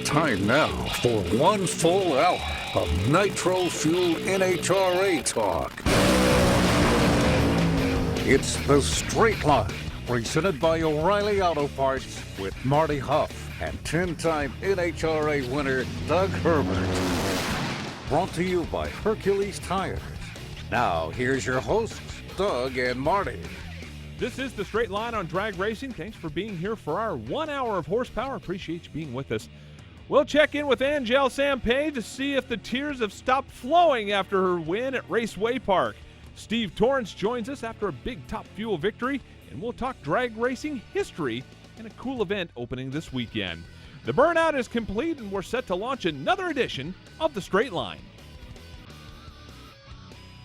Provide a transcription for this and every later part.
Time now for 1 full hour of nitro-fueled NHRA talk. It's The Straight Line, presented by O'Reilly Auto Parts with Marty Huff and 10-time NHRA winner Doug Herbert. Brought to you by Hercules Tires. Now, here's your hosts, Doug and Marty. This is The Straight Line on Drag Racing. Thanks for being here for our 1 hour of horsepower. Appreciate you being with us. We'll check in with Angelle Sampey to see if the tears have stopped flowing after her win at Raceway Park. Steve Torrence joins us after a big Top Fuel victory, and we'll talk drag racing history and a cool event opening this weekend. The burnout is complete, and we're set to launch another edition of The Straight Line.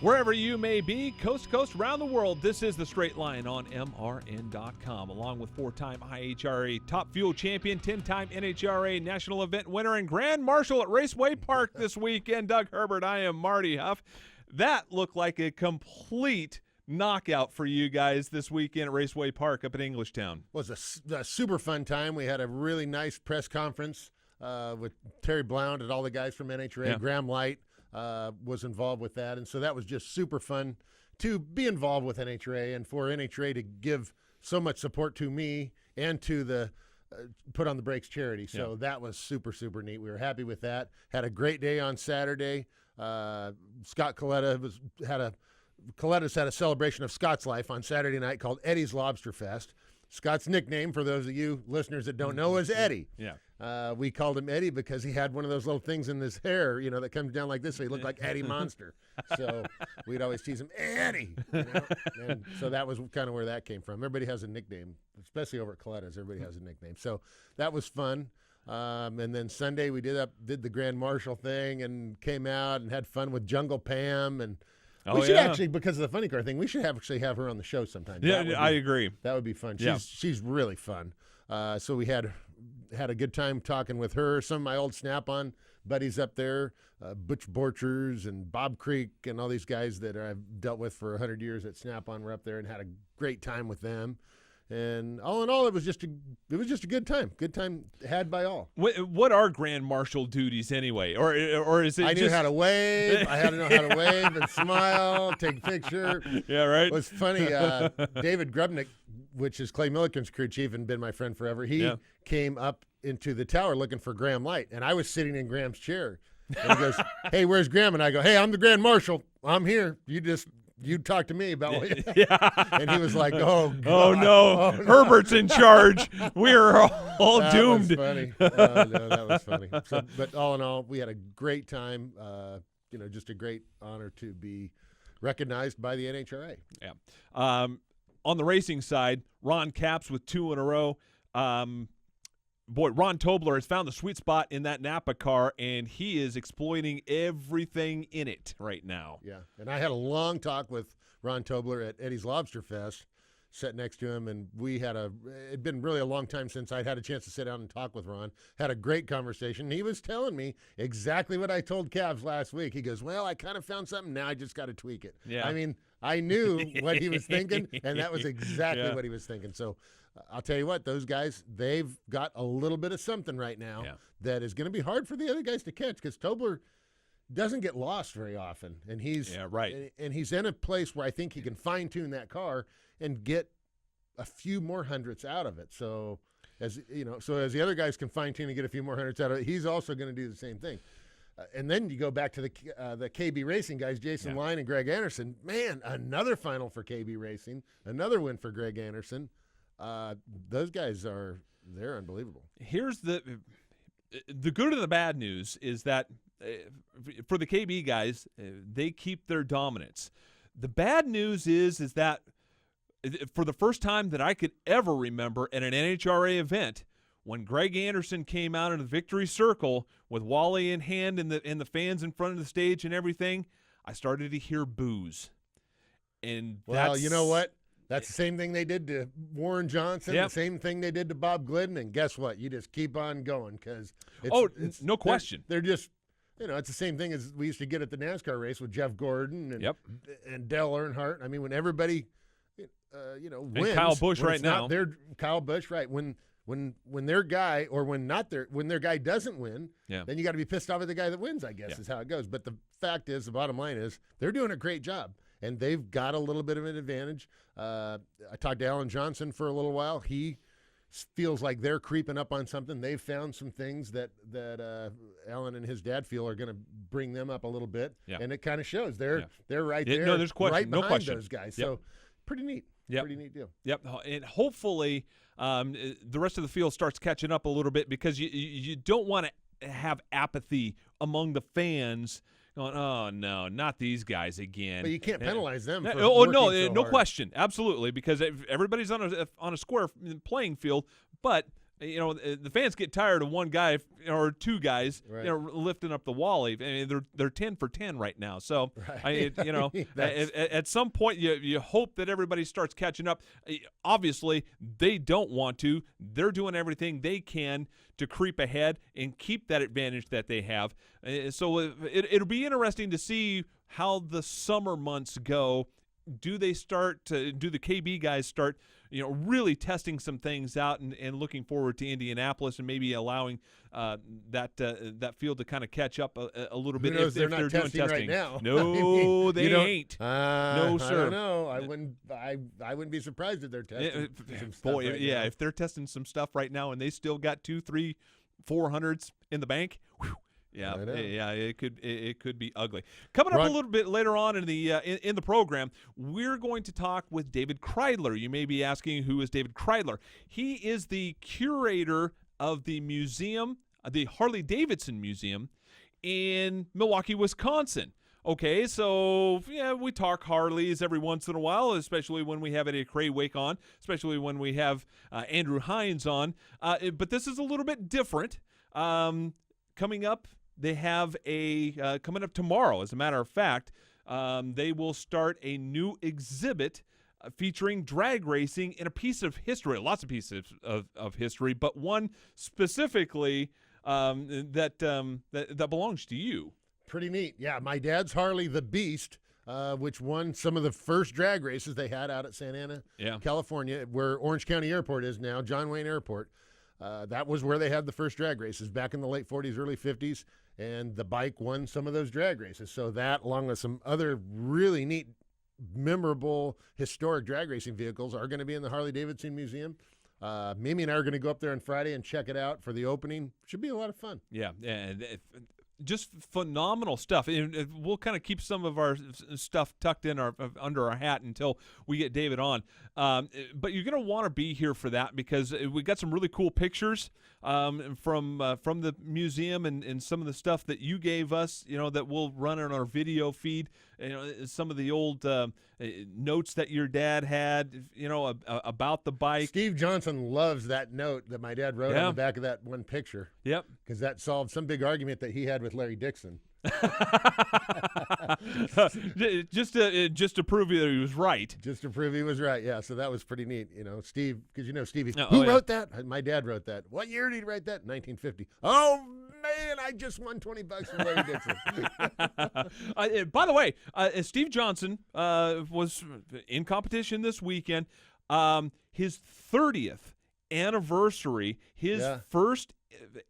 Wherever you may be, coast to coast, around the world, this is The Straight Line on MRN.com, along with 4-time IHRA Top Fuel champion, 10-time NHRA National Event winner, and Grand Marshal at Raceway Park this weekend, Doug Herbert. I am Marty Huff. That looked like a complete knockout for you guys this weekend at Raceway Park up in Englishtown. It was a super fun time. We had a really nice press conference with Terry Blount and all the guys from NHRA. Yeah. Graham Light was involved with that, and so that was just super fun to be involved with NHRA and for NHRA to give so much support to me and to the Put on the Brakes charity. So that was super, super neat. We were happy with that. Had a great day on Saturday. Scott Coletta's had a celebration of Scott's life on Saturday night called Eddie's Lobster Fest. Scott's nickname, for those of you listeners that don't know, is Eddie. Yeah. We called him Eddie because he had one of those little things in his hair, that comes down like this, so he looked like Eddie Monster. So we'd always tease him, Eddie. And so that was kind of where that came from. Everybody has a nickname, especially over at Coletta's. Everybody has a nickname. So that was fun. And then Sunday we did the Grand Marshal thing and came out and had fun with Jungle Pam. And we should actually, because of the funny car thing, we should actually have her on the show sometime. Yeah, I agree. That would be fun. Yeah. She's really fun. So we had a good time talking with her. Some of my old Snap-on buddies up there, Butch Borchers and Bob Creek and all these guys that I've dealt with for 100 years at Snap-on were up there and had a great time with them. And all in all, it was just a good time. Good time had by all. What are Grand Marshal duties anyway? Or is it I knew how to wave. I had to know how to wave and smile, take a picture. Yeah, right. It was funny. David Grubnick, which is Clay Milliken's crew chief and been my friend forever, he came up into the tower looking for Graham Light, and I was sitting in Graham's chair. And he goes, "Hey, where's Graham?" And I go, "Hey, I'm the Grand Marshal. I'm here. You talk to me about what you And he was like, "Oh, God. Oh, no. Herbert's in charge. We're all doomed." That was funny. No, that was funny. So, but all in all, we had a great time. Just a great honor to be recognized by the NHRA. Yeah. On the racing side, Ron Capps with 2 in a row. Ron Tobler has found the sweet spot in that Napa car, and he is exploiting everything in it right now. Yeah, and I had a long talk with Ron Tobler at Eddie's Lobster Fest, sat next to him, and it'd been really a long time since I'd had a chance to sit down and talk with Ron. Had a great conversation. He was telling me exactly what I told Cavs last week. He goes, "Well, I kind of found something. Now I just got to tweak it." Yeah. I mean, I knew what he was thinking, and that was exactly what he was thinking. So I'll tell you what, those guys, they've got a little bit of something right now that is going to be hard for the other guys to catch, because Tobler doesn't get lost very often, and he's and he's in a place where I think he can fine-tune that car and get a few more hundredths out of it. So as the other guys can fine-tune and get a few more hundredths out of it, he's also going to do the same thing. And then you go back to the KB Racing guys, Jason Line and Greg Anderson. Man, another final for KB Racing, another win for Greg Anderson. Those guys they're unbelievable. Here's the good and the bad news is that for the KB guys, they keep their dominance. The bad news is that for the first time that I could ever remember at an NHRA event, when Greg Anderson came out into the victory circle with Wally in hand and the fans in front of the stage and everything, I started to hear boos. And well, you know what? That's the same thing they did to Warren Johnson, the same thing they did to Bob Glidden, and guess what? You just keep on going, because it's no question. They're just, it's the same thing as we used to get at the NASCAR race with Jeff Gordon and Dale Earnhardt. I mean, when everybody, wins. And Kyle Busch right now. They're Kyle Busch, right? When when their guy or when their guy doesn't win, Yeah. then you got to be pissed off at the guy that wins, I guess, Yeah. is how it goes. But the fact is, the bottom line is, they're doing a great job, and they've got a little bit of an advantage. I talked to Alan Johnson for a little while. He feels like they're creeping up on something. They've found some things that Alan and his dad feel are going to bring them up a little bit, and it kind of shows. They're right there, no, there's question, right behind no question. those guys. Yep. So pretty neat. Yep. Pretty neat deal. Yep, and hopefully the rest of the field starts catching up a little bit, because you don't want to have apathy among the fans going, oh, no, not these guys again. But you can't penalize them for no, working so no hard. question, absolutely, because everybody's on a square playing field, but the fans get tired of one guy or two guys, Right. lifting up the wally. I mean, they're 10 for 10 right now. So, Right. at some point, you hope that everybody starts catching up. Obviously, they don't want to. They're doing everything they can to creep ahead and keep that advantage that they have. So it'll be interesting to see how the summer months go. Do the KB guys start, really testing some things out and looking forward to Indianapolis and maybe allowing that field to kind of catch up a little bit knows if they're they're not doing testing testing right now. No, they ain't. No, sir. I don't know. I wouldn't be surprised if they're testing some stuff Boy, right yeah, now. if they're testing some stuff right now and they still got 2, 3, 400s in the bank. Whew, yeah, I know. it could be ugly. Coming up a little bit later on in the program, we're going to talk with David Kreidler. You may be asking, who is David Kreidler? He is the curator of the museum, the Harley-Davidson Museum in Milwaukee, Wisconsin. Okay, so yeah, we talk Harleys every once in a while, especially when we have Eddie Krawick on, especially when we have Andrew Hines on. But this is a little bit different. Coming up, they have coming up tomorrow, as a matter of fact, they will start a new exhibit featuring drag racing in a piece of history, lots of pieces of history, but one specifically that belongs to you. Pretty neat. Yeah, my dad's Harley, the Beast, which won some of the first drag races they had out at Santa Ana, California, where Orange County Airport is now, John Wayne Airport. That was where they had the first drag races back in the late 40s, early 50s, and the bike won some of those drag races. So that, along with some other really neat, memorable, historic drag racing vehicles, are going to be in the Harley-Davidson Museum. Mimi and I are going to go up there on Friday and check it out for the opening. Should be a lot of fun. Yeah, and just phenomenal stuff. And we'll kind of keep some of our stuff tucked in under our hat until we get David on. But you're going to want to be here for that, because we got some really cool pictures from the museum and some of the stuff that you gave us, that we'll run on our video feed. Some of the old notes that your dad had, about the bike. Steve Johnson loves that note that my dad wrote on the back of that one picture. Yep. Because that solved some big argument that he had with Larry Dixon. just to prove that he was right. Just to prove he was right, yeah. So that was pretty neat, Steve, because Stevie. Oh, Who wrote that? My dad wrote that. What year did he write that? 1950. Oh man, I just won $20 from Larry Dixon. By the way, Steve Johnson was in competition this weekend. His 30th anniversary, his first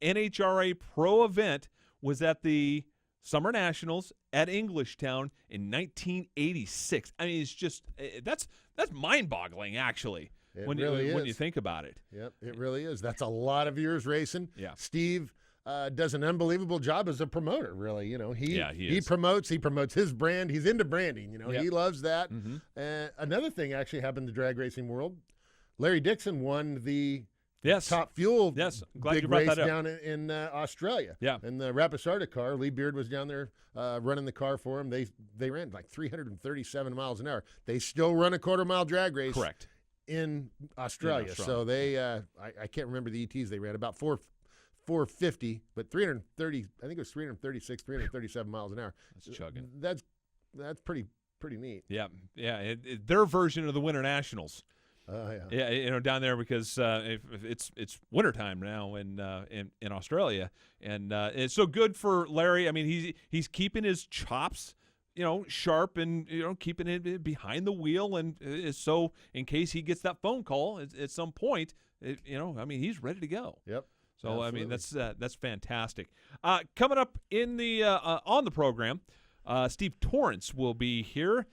NHRA pro event was at the Summer Nationals at Englishtown in 1986. I mean, it's just that's mind-boggling, actually. When you think about it. Yep, it really is. That's a lot of years racing. Yeah. Steve does an unbelievable job as a promoter, really. He promotes his brand. He's into branding. He loves that. Mm-hmm. Another thing actually happened in the drag racing world. Larry Dixon won the Top Fuel big race down in Australia. Yeah. And the Rapisarda car, Lee Beard was down there running the car for him. They ran like 337 miles an hour. They still run a quarter-mile drag race. Correct. In Australia. So they, I can't remember the ETs they ran, about 450, but 330, I think it was 336, 337 miles an hour. That's chugging. That's pretty neat. Yeah. Their version of the Winter Nationals. Yeah, down there, because it's wintertime now in Australia, and it's so good for Larry. I mean, he's keeping his chops sharp and, keeping it behind the wheel. And so in case he gets that phone call at some point, he's ready to go. Yep. So, Absolutely. that's fantastic. Coming up in the on the program, Steve Torrence will be here.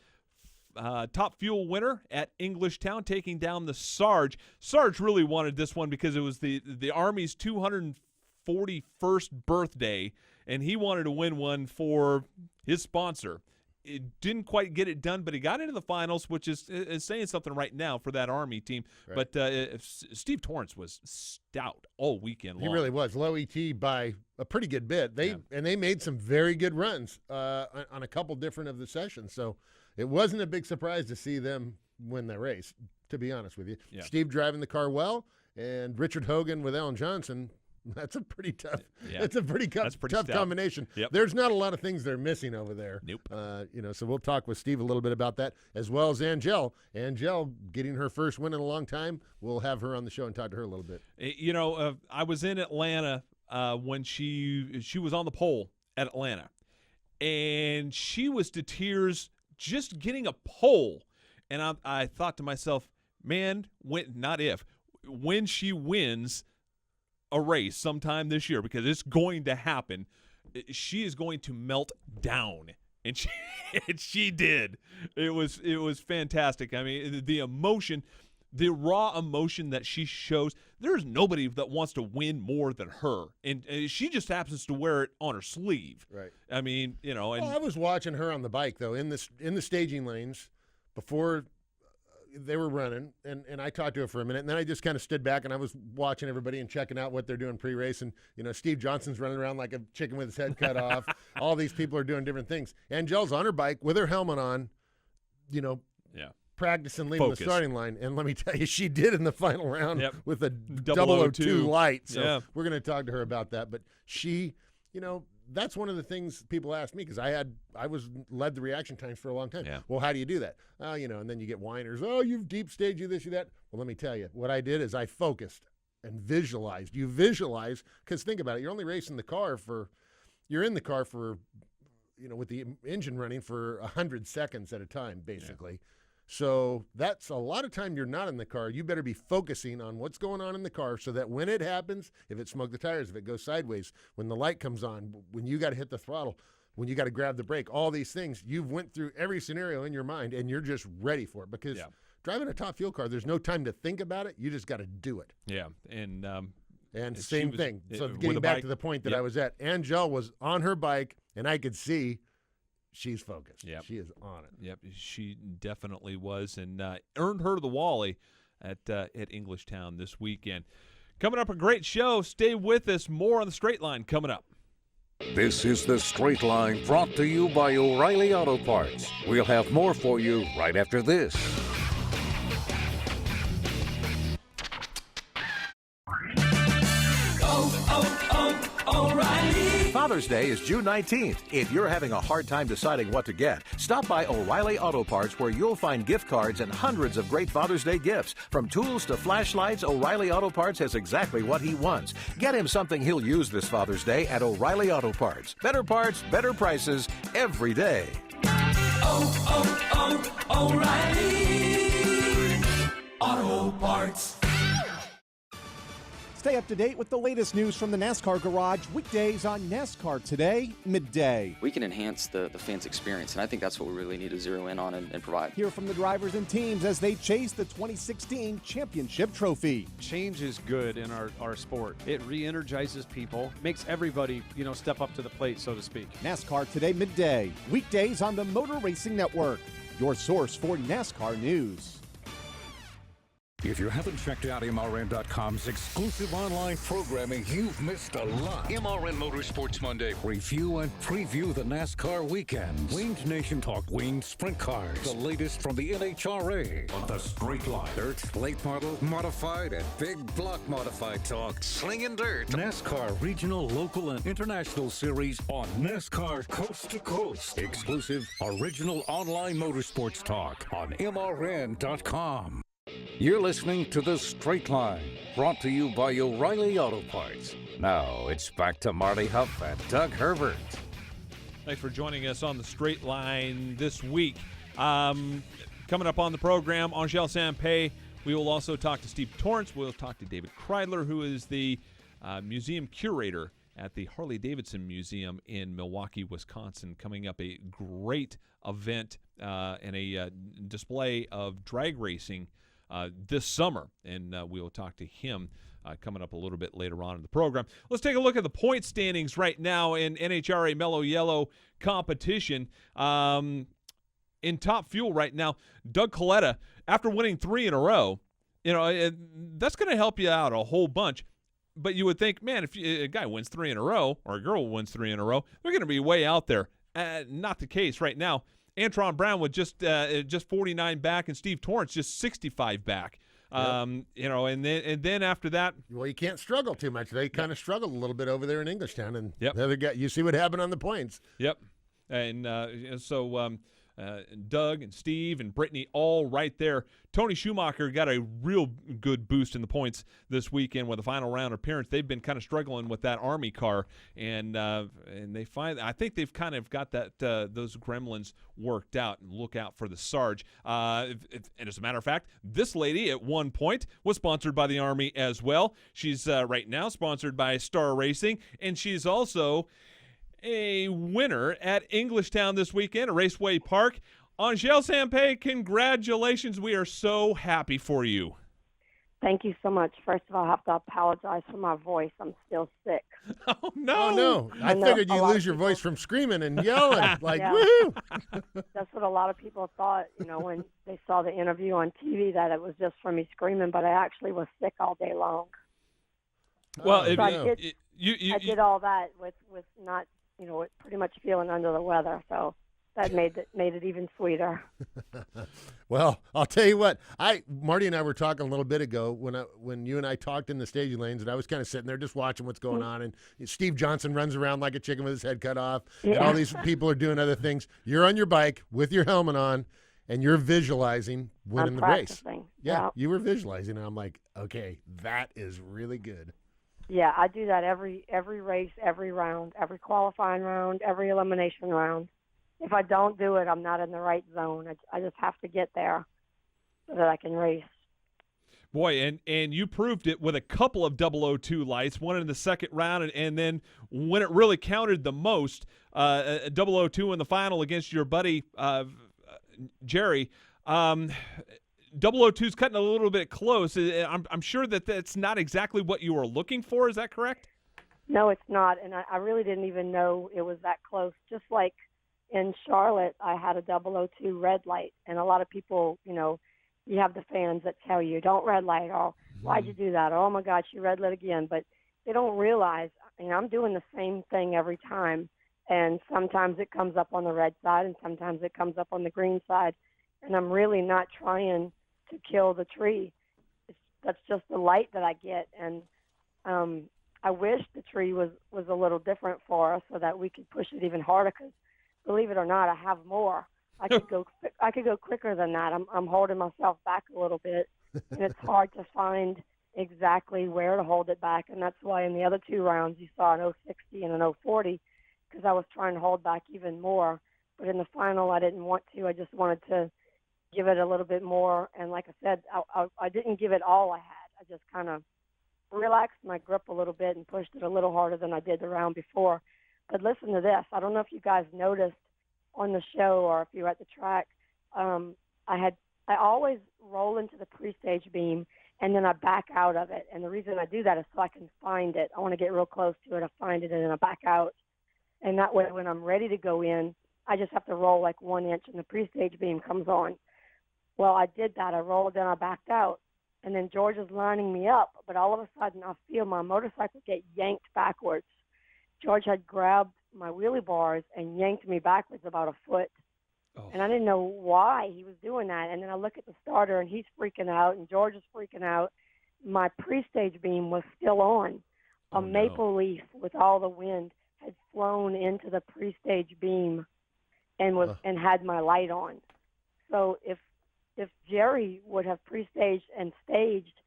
Top fuel winner at Englishtown, taking down the Sarge. Sarge really wanted this one because it was the Army's 241st birthday, and he wanted to win one for his sponsor. It didn't quite get it done, but he got into the finals, which is saying something right now for that Army team. Right. But Steve Torrence was stout all weekend long. He really was. Low ET by a pretty good bit. They made some very good runs on a couple different of the sessions. So it wasn't a big surprise to see them win that race, to be honest with you. Yeah. Steve driving the car well, and Richard Hogan with Alan Johnson. That's a pretty tough. Yeah. It's a pretty tough stout combination. Yep. There's not a lot of things they're missing over there. Nope. So we'll talk with Steve a little bit about that, as well as Angelle. Angelle getting her first win in a long time. We'll have her on the show and talk to her a little bit. I was in Atlanta when she was on the pole at Atlanta, and she was to tears just getting a pole. And I thought to myself, man, when she wins a race sometime this year, because it's going to happen, she is going to melt down. And she did. It was fantastic. I mean, the emotion, the raw emotion that she shows, there's nobody that wants to win more than her. And she just happens to wear it on her sleeve. Right. I mean, and I was watching her on the bike, though, in the staging lanes before they were running, and I talked to her for a minute, and then I just kind of stood back, and I was watching everybody and checking out what they're doing pre-race, and, Steve Johnson's running around like a chicken with his head cut off. All these people are doing different things. Angelle's on her bike with her helmet on, practicing leaving the starting line, and let me tell you, she did in the final round with a 002 light, so we're going to talk to her about that, but she, that's one of the things people ask me, because I led the reaction times for a long time. Yeah. Well, how do you do that? And then you get whiners. Oh, you've deep staged, you this, you that. Well, let me tell you, what I did is I focused and visualized. You visualize, because think about it. You're only racing the car you're in the car for, with the engine running for 100 seconds at a time, basically. Yeah. So that's a lot of time you're not in the car. You better be focusing on what's going on in the car so that when it happens, if it smoked the tires, if it goes sideways, when the light comes on, when you got to hit the throttle, when you got to grab the brake, all these things, you've went through every scenario in your mind, and you're just ready for it. Because driving a top fuel car, there's no time to think about it. You just got to do it. Yeah, and same thing. So getting back to the point that I was at, Angelle was on her bike, and I could see she's focused. Yep. She is on it. Yep, she definitely was, and earned her the Wally at Englishtown this weekend. Coming up, a great show. Stay with us. More on the Straight Line coming up. This is The Straight Line, brought to you by O'Reilly Auto Parts. We'll have more for you right after this. O'Reilly. Father's Day is June 19th. If you're having a hard time deciding what to get, stop by O'Reilly Auto Parts, where you'll find gift cards and hundreds of great Father's Day gifts. From tools to flashlights, O'Reilly Auto Parts has exactly what he wants. Get him something he'll use this Father's Day at O'Reilly Auto Parts. Better parts, better prices, every day. O'Reilly Auto Parts. Stay up to date with the latest news from the NASCAR Garage, weekdays on NASCAR Today, midday. We can enhance the fans' experience, and I think that's what we really need to zero in on and provide. Hear from the drivers and teams as they chase the 2016 championship trophy. Change is good in our sport. It re-energizes people, makes everybody, step up to the plate, so to speak. NASCAR Today, midday, weekdays on the Motor Racing Network, your source for NASCAR news. If you haven't checked out MRN.com's exclusive online programming, you've missed a lot. MRN Motorsports Monday. Review and preview the NASCAR weekends. Winged Nation Talk, Winged Sprint Cars. The latest from the NHRA. On the Straight Line. Dirt, late model, modified, and big block modified talk. Slinging dirt. NASCAR Regional, Local, and International Series on NASCAR Coast to Coast. Exclusive, original online motorsports talk on MRN.com. You're listening to The Straight Line, brought to you by O'Reilly Auto Parts. Now, it's back to Marty Huff and Doug Herbert. Thanks for joining us on the Straight Line this week. Coming up on the program, Angelle Sampey. We will also talk to Steve Torrence. We'll talk to David Kreidler, who is the museum curator at the Harley-Davidson Museum in Milwaukee, Wisconsin. Coming up, a great event and a display of drag racing this summer, and we will talk to him coming up a little bit later on in the program. Let's take a look at the point standings right now in NHRA Mello Yello competition. In Top Fuel right now, Doug Coletta, after winning 3 in a row, that's going to help you out a whole bunch. But you would think, man, if a guy wins 3 in a row or a girl wins 3 in a row, they're going to be way out there. Not the case right now. Antron Brown with just 49 back, and Steve Torrence just 65 back. Yep. And then after that, well, you can't struggle too much. They kind of struggled a little bit over there in Englishtown, and yep. the other guy, you see what happened on the points. Yep, and so Doug and Steve and Brittany all right there. Tony Schumacher got a real good boost in the points this weekend with a final round appearance. They've been kind of struggling with that Army car, and I think they've kind of got that those gremlins worked out. And look out for the Sarge. And as a matter of fact, this lady at one point was sponsored by the Army as well. She's right now sponsored by Star Racing, and she's also a winner at Englishtown this weekend, at Raceway Park. Angelle Sampey, congratulations. We are so happy for you. Thank you so much. First of all, I have to apologize for my voice. I'm still sick. Oh, no. Oh, no. I figured you lose your voice from screaming and yelling. Woohoo! That's what a lot of people thought, when they saw the interview on TV, that it was just from me screaming, but I actually was sick all day long. Well, so I did all that with not, pretty much feeling under the weather, so that made it even sweeter. Well, I'll tell you what. Marty and I were talking a little bit ago when you and I talked in the staging lanes, and I was kind of sitting there just watching what's going on, and Steve Johnson runs around like a chicken with his head cut off, and all these people are doing other things. You're on your bike with your helmet on, and you're visualizing winning the race. Yeah, you were visualizing, and I'm like, okay, that is really good. Yeah, I do that every race, every round, every qualifying round, every elimination round. If I don't do it, I'm not in the right zone. I just have to get there so that I can race. Boy, and you proved it with a couple of 002 lights, one in the second round, and then when it really counted the most, 002 in the final against your buddy Jerry. 002's cutting a little bit close. I'm sure that's not exactly what you were looking for. Is that correct? No, it's not, and I really didn't even know it was that close. Just like in Charlotte, I had a 002 red light, and a lot of people, you have the fans that tell you, don't red light, or why'd you do that? Or, oh, my God, she red lit again. But they don't realize, I'm doing the same thing every time, and sometimes it comes up on the red side, and sometimes it comes up on the green side, and I'm really not trying to kill the tree. That's just the light that I get, and I wish the tree was a little different for us so that we could push it even harder, because believe it or not, I have more. I could go quicker than that. I'm holding myself back a little bit, and it's hard to find exactly where to hold it back, and that's why in the other 2 rounds you saw an 060 and an 040, because I was trying to hold back even more. But in the final, I didn't want to. I just wanted to give it a little bit more, and like I said, I didn't give it all I had. I just kind of relaxed my grip a little bit and pushed it a little harder than I did the round before. But listen to this. I don't know if you guys noticed on the show or if you were at the track, I always roll into the pre-stage beam and then I back out of it. And the reason I do that is so I can find it. I want to get real close to it. I find it and then I back out. And that way when I'm ready to go in, I just have to roll like 1 inch and the pre-stage beam comes on. Well, I did that. I rolled and I backed out. And then George is lining me up, but all of a sudden I feel my motorcycle get yanked backwards. George had grabbed my wheelie bars and yanked me backwards about a foot. Oh. And I didn't know why he was doing that. And then I look at the starter, and he's freaking out, and George is freaking out. My pre-stage beam was still on. A maple leaf with all the wind had flown into the pre-stage beam and had my light on. So if Jerry would have pre-staged and staged,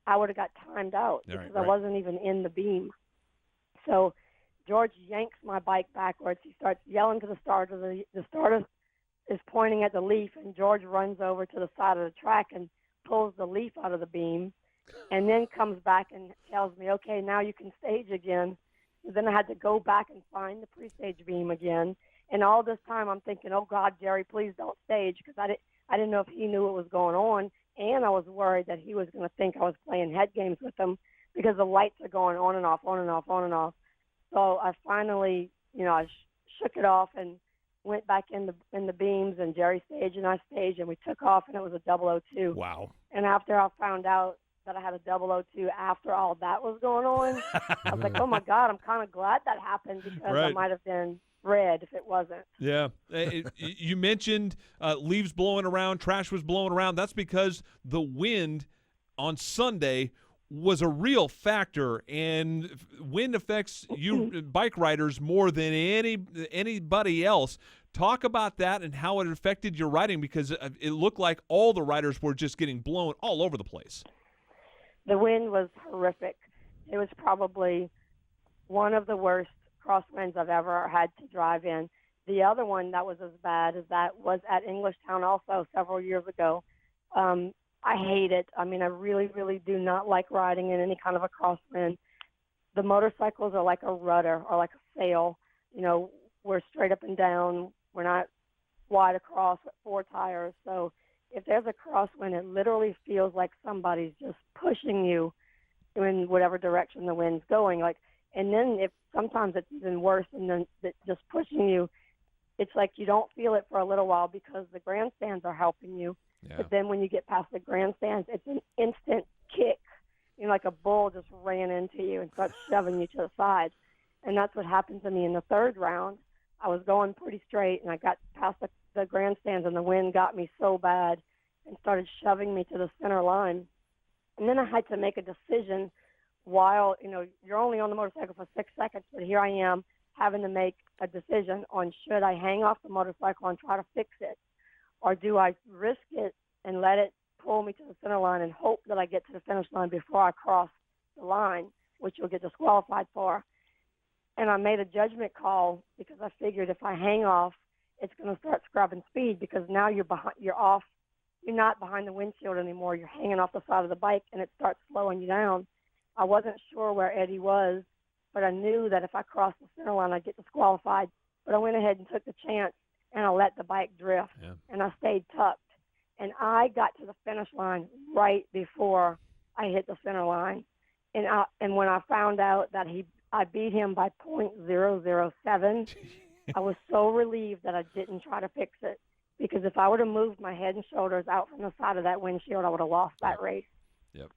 I would have got timed out because I wasn't even in the beam. So George yanks my bike backwards. He starts yelling to the starter. The starter is pointing at the leaf, and George runs over to the side of the track and pulls the leaf out of the beam, and then comes back and tells me, okay, now you can stage again. So then I had to go back and find the pre-stage beam again. And all this time I'm thinking, oh, God, Jerry, please don't stage, because I didn't know if he knew what was going on, and I was worried that he was going to think I was playing head games with him because the lights are going on and off, on and off, on and off. So I finally, I shook it off and went back in the beams, and Jerry staged and I staged, and we took off, and it was a 002. Wow. And after I found out that I had a 002 after all that was going on, I was like, oh, my God, I'm kind of glad that happened, because I might have been red if it wasn't. Yeah. You mentioned leaves blowing around, trash was blowing around. That's because the wind on Sunday was a real factor, and wind affects you bike riders more than anybody else. Talk about that and how it affected your riding, because it looked like all the riders were just getting blown all over the place. The wind was horrific. It was probably one of the worst crosswinds I've ever had to drive in. The other one that was as bad as that was at Englishtown also several years ago. I hate it. I mean, I really, really do not like riding in any kind of a crosswind. The motorcycles are like a rudder or like a sail. We're straight up and down. We're not wide across with 4 tires. So if there's a crosswind, it literally feels like somebody's just pushing you in whatever direction the wind's going. And then sometimes it's even worse than just pushing you. It's like you don't feel it for a little while because the grandstands are helping you. Yeah. But then when you get past the grandstands, it's an instant kick. Like a bull just ran into you and starts shoving you to the side. And that's what happened to me in the third round. I was going pretty straight, and I got past the grandstands, and the wind got me so bad and started shoving me to the center line. And then I had to make a decision while, you're only on the motorcycle for 6 seconds, but here I am having to make a decision on should I hang off the motorcycle and try to fix it, or do I risk it and let it pull me to the center line and hope that I get to the finish line before I cross the line, which you'll get disqualified for. And I made a judgment call because I figured if I hang off, it's going to start scrubbing speed, because now you're not behind the windshield anymore. You're hanging off the side of the bike, and it starts slowing you down. I wasn't sure where Eddie was, but I knew that if I crossed the center line, I'd get disqualified. But I went ahead and took the chance, and I let the bike drift, and I stayed tucked. And I got to the finish line right before I hit the center line. And when I found out that I beat him by .007, I was so relieved that I didn't try to fix it, because if I would have moved my head and shoulders out from the side of that windshield, I would have lost that race. Yep.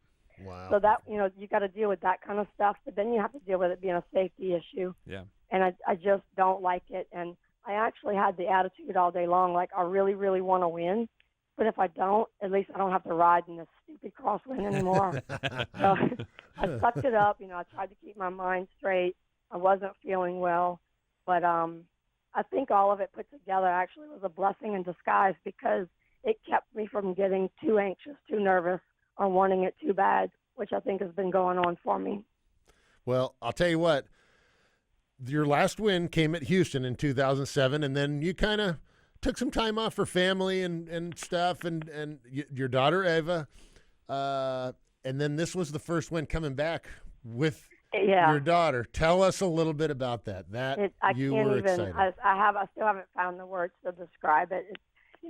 Wow. So that, you got to deal with that kind of stuff, but then you have to deal with it being a safety issue. Yeah. And I just don't like it. And I actually had the attitude all day long, like I really, really want to win. But if I don't, at least I don't have to ride in this stupid crosswind anymore. So I sucked it up. I tried to keep my mind straight. I wasn't feeling well. But I think all of it put together actually was a blessing in disguise, because it kept me from getting too anxious, too nervous, or wanting it too bad, which I think has been going on for me. Well, I'll tell you what. Your last win came at Houston in 2007, and then you kind of took some time off for family and stuff, and your daughter Ava, and then this was the first win coming back with your daughter. Tell us a little bit about that. Excited. I still haven't found the words to describe it.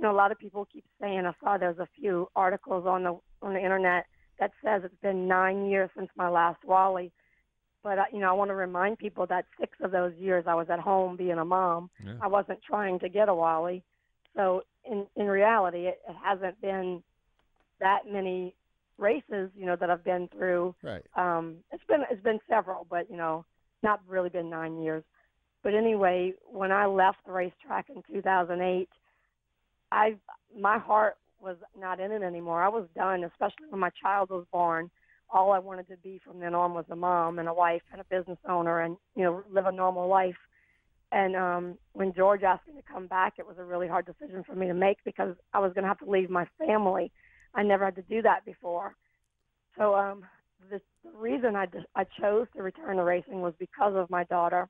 A lot of people keep saying, I saw there's a few articles on the internet that says it's been 9 years since my last Wally. But, I want to remind people that 6 of those years I was at home being a mom. Yeah. I wasn't trying to get a Wally. So in reality, it hasn't been that many races, that I've been through. Right. It's been several, but, not really been 9 years. But anyway, when I left the racetrack in 2008, my heart was not in it anymore. I was done, especially when my child was born. All I wanted to be from then on was a mom and a wife and a business owner and, live a normal life. And when George asked me to come back, it was a really hard decision for me to make, because I was going to have to leave my family. I never had to do that before. So the reason I chose to return to racing was because of my daughter.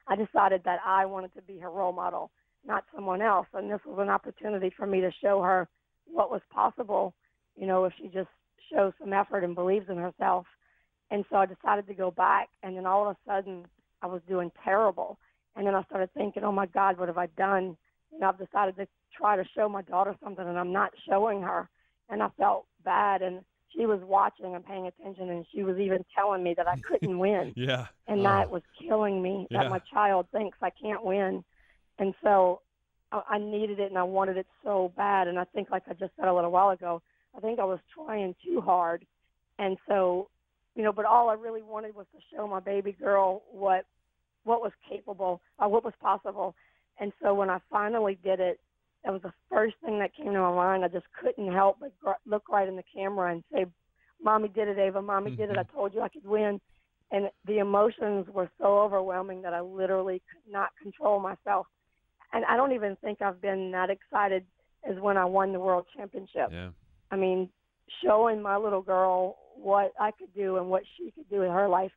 I decided that I wanted to be her role model, not someone else. And this was an opportunity for me to show her what was possible, if she just shows some effort and believes in herself. And so I decided to go back, and then all of a sudden I was doing terrible. And then I started thinking, oh my God, what have I done? I've decided to try to show my daughter something, and I'm not showing her. And I felt bad, and she was watching and paying attention, and she was even telling me that I couldn't win. Yeah. And that was killing me, that my child thinks I can't win. And so I needed it, and I wanted it so bad. And I think, like I just said a little while ago, I think I was trying too hard. And so, but all I really wanted was to show my baby girl what was capable, what was possible. And so when I finally did it, that was the first thing that came to my mind. I just couldn't help but look right in the camera and say, Mommy did it, Ava. Mommy did it. I told you I could win. And the emotions were so overwhelming that I literally could not control myself. And I don't even think I've been that excited as when I won the world championship. Yeah. I mean, showing my little girl what I could do and what she could do in her life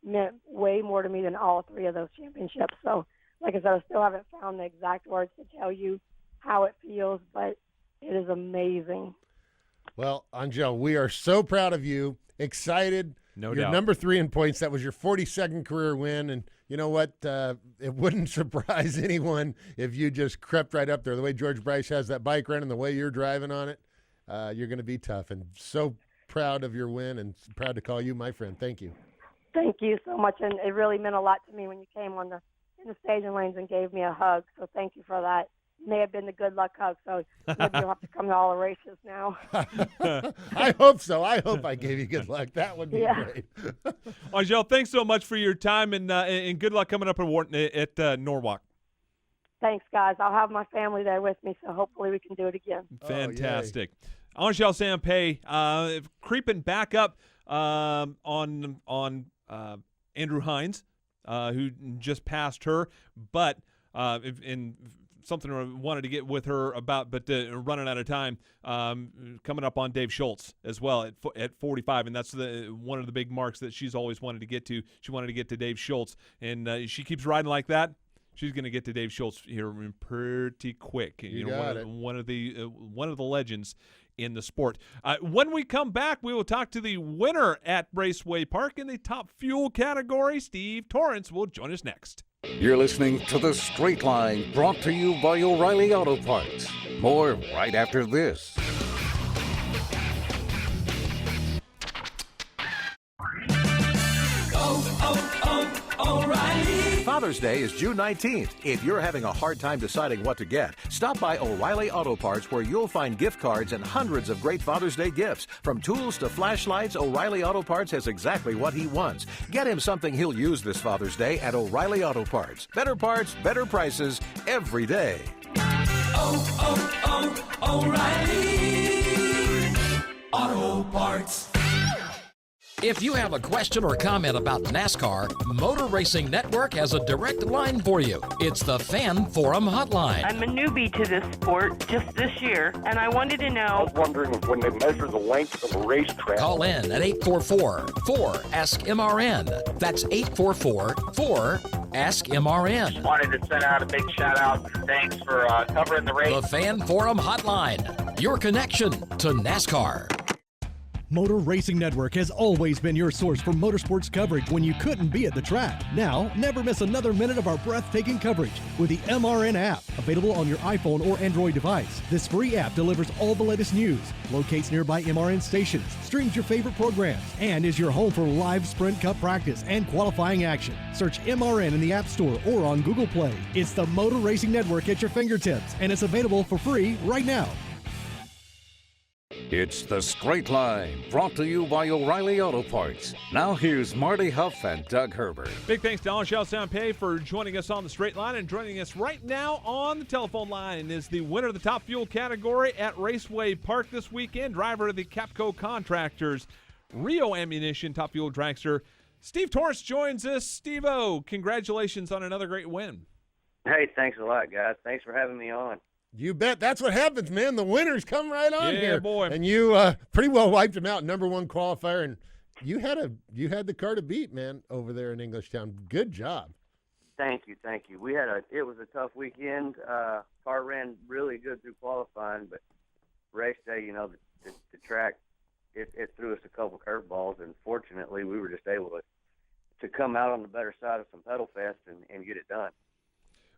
meant way more to me than all three of those championships. So, like I said, I still haven't found the exact words to tell you how it feels, but it is amazing. Well, Angelle, we are so proud of you, excited. No You're doubt. number 3 in points. That was your 42nd career win. And you know what? It wouldn't surprise anyone if you just crept right up there. The way George Bryce has that bike running, the way you're driving on it, you're going to be tough. And so proud of your win and proud to call you my friend. Thank you. Thank you so much. And it really meant a lot to me when you came in the staging lanes and gave me a hug. So thank you for that. May have been the good luck hug, so maybe you'll have to come to all the races now. I hope so. I hope I gave you good luck. That would be great. Angelle, thanks so much for your time, and good luck coming up at Norwalk. Thanks, guys. I'll have my family there with me, so hopefully we can do it again. Fantastic. Angelle Sampey creeping back up on Andrew Hines, who just passed her, but in something I wanted to get with her about, but running out of time, coming up on Dave Schultz as well at 45, and that's one of the big marks that she's always wanted to get to. She wanted to get to Dave Schultz, and she keeps riding like that. She's going to get to Dave Schultz here pretty quick. One of the legends in the sport. When we come back, we will talk to the winner at Raceway Park in the top fuel category. Steve Torrence will join us next. You're listening to The Straight Line, brought to you by O'Reilly Auto Parts. More right after this. O'Reilly. Father's Day is June 19th. If you're having a hard time deciding what to get, stop by O'Reilly Auto Parts where you'll find gift cards and hundreds of great Father's Day gifts. From tools to flashlights, O'Reilly Auto Parts has exactly what he wants. Get him something he'll use this Father's Day at O'Reilly Auto Parts. Better parts, better prices, every day. O'Reilly Auto Parts. If you have a question or comment about NASCAR, Motor Racing Network has a direct line for you. It's the Fan Forum Hotline. I'm a newbie to this sport just this year, and I wanted to know. I was wondering if when they measure the length of a racetrack. Call in at 844-4-ASK-MRN. That's 844-4-ASK-MRN. Wanted to send out a big shout out and thanks for covering the race. The Fan Forum Hotline, your connection to NASCAR. Motor Racing Network has always been your source for motorsports coverage when you couldn't be at the track. Now, never miss another minute of our breathtaking coverage with the MRN app, available on your iPhone or Android device. This free app delivers all the latest news, locates nearby MRN stations, streams your favorite programs, and is your home for live Sprint Cup practice and qualifying action. Search MRN in the App Store or on Google Play. It's the Motor Racing Network at your fingertips, and it's available for free right now. It's The Straight Line, brought to you by O'Reilly Auto Parts. Now here's Marty Huff and Doug Herbert. Big thanks to Angelle Sampey for joining us on The Straight Line, and joining us right now on the telephone line is the winner of the top fuel category at Raceway Park this weekend, driver of the Capco Contractors Rio Ammunition Top Fuel Dragster. Steve Torrence joins us. Steve-O, congratulations on another great win. Hey, thanks a lot, guys. Thanks for having me on. You bet. That's what happens, man. The winners come right on here. Yeah, boy. And you pretty well wiped them out, number one qualifier, and you had the car to beat, man, over there in Englishtown. Good job. Thank you. It was a tough weekend. Car ran really good through qualifying, but race day, the track, it threw us a couple curveballs, and fortunately we were just able to come out on the better side of some pedal fest and get it done.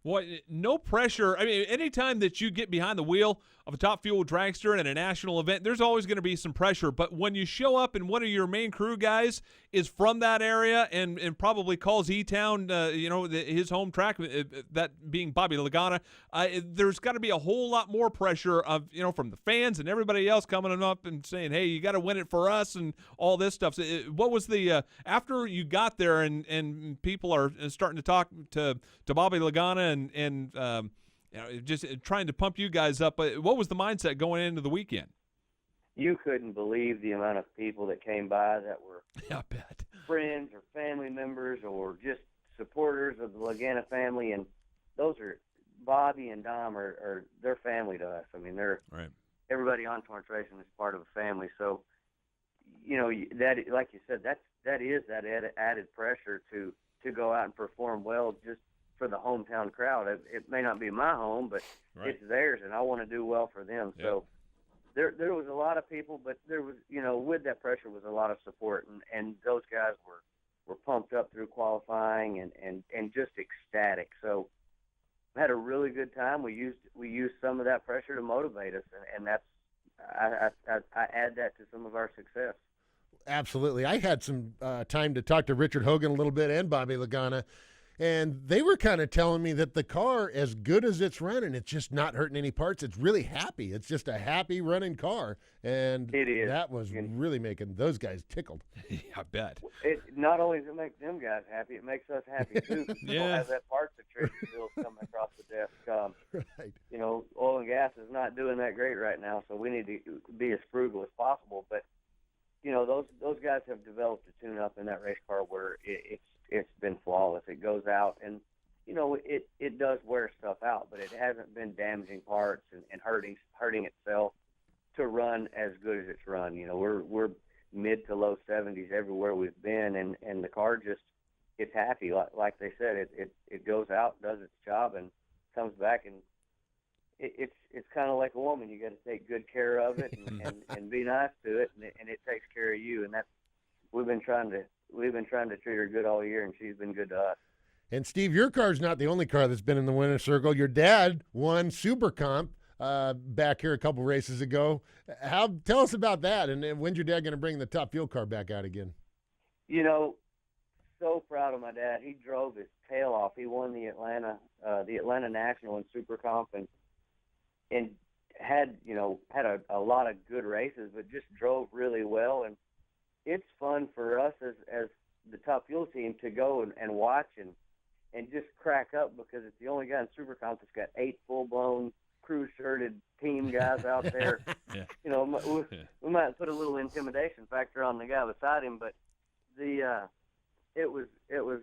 Well, no pressure. I mean, anytime that you get behind the wheel of a Top Fuel dragster at a national event, there's always going to be some pressure. But when you show up and one of your main crew guys is from that area and probably calls E-Town, his home track, that being Bobby Lagana, there's got to be a whole lot more pressure of, from the fans and everybody else coming up and saying, hey, you got to win it for us and all this stuff. So what was the after you got there and people are starting to talk to Bobby Lagana and just trying to pump you guys up, but what was the mindset going into the weekend? You couldn't believe the amount of people that came by that were I bet. friends or family members or just supporters of the Lagana family, and those are Bobby and Dom are their family to us. I mean, they're right. Everybody on Torrence Racing is part of a family, so that, like you said, that is that added pressure to go out and perform well just for the hometown crowd. It may not be my home, but right. It's theirs, and I want to do well for them. Yep. So there was a lot of people, but there was, with that pressure was a lot of support, and those guys were pumped up through qualifying and just ecstatic. So I had a really good time. We used some of that pressure to motivate us, and that's I add that to some of our success. Absolutely. I had some time to talk to Richard Hogan a little bit and Bobby Lagana, and they were kind of telling me that the car, as good as it's running, it's just not hurting any parts. It's really happy. It's just a happy running car, and it is. That was really making those guys tickled. Yeah, I bet. It not only does it make them guys happy, it makes us happy too. We don't have that parts attrition bill coming across the desk. Right. Oil and gas is not doing that great right now, so we need to be as frugal as possible. But those guys have developed a tune-up in that race car where it's been flawless. It goes out and, it does wear stuff out, but it hasn't been damaging parts and hurting itself to run as good as it's run. We're mid to low 70s everywhere we've been, and the car just, it's happy. Like they said, it goes out, does its job, and comes back, and it's kind of like a woman. You got to take good care of it and be nice to it, and it takes care of you. And that's we've been trying to treat her good all year, and she's been good to us. And Steve, your car's not the only car that's been in the winner's circle. Your dad won Super Comp back here a couple races ago. Tell us about that, and when's your dad going to bring the Top Fuel car back out again? So proud of my dad. He drove his tail off. He won the Atlanta National in Super Comp, and had a lot of good races, but just drove really well. And it's fun for us as the Top Fuel team to go and watch and just crack up, because it's the only guy in Super Comp that's got 8 full-blown crew-shirted team guys out there. Yeah. We might put a little intimidation factor on the guy beside him, but it was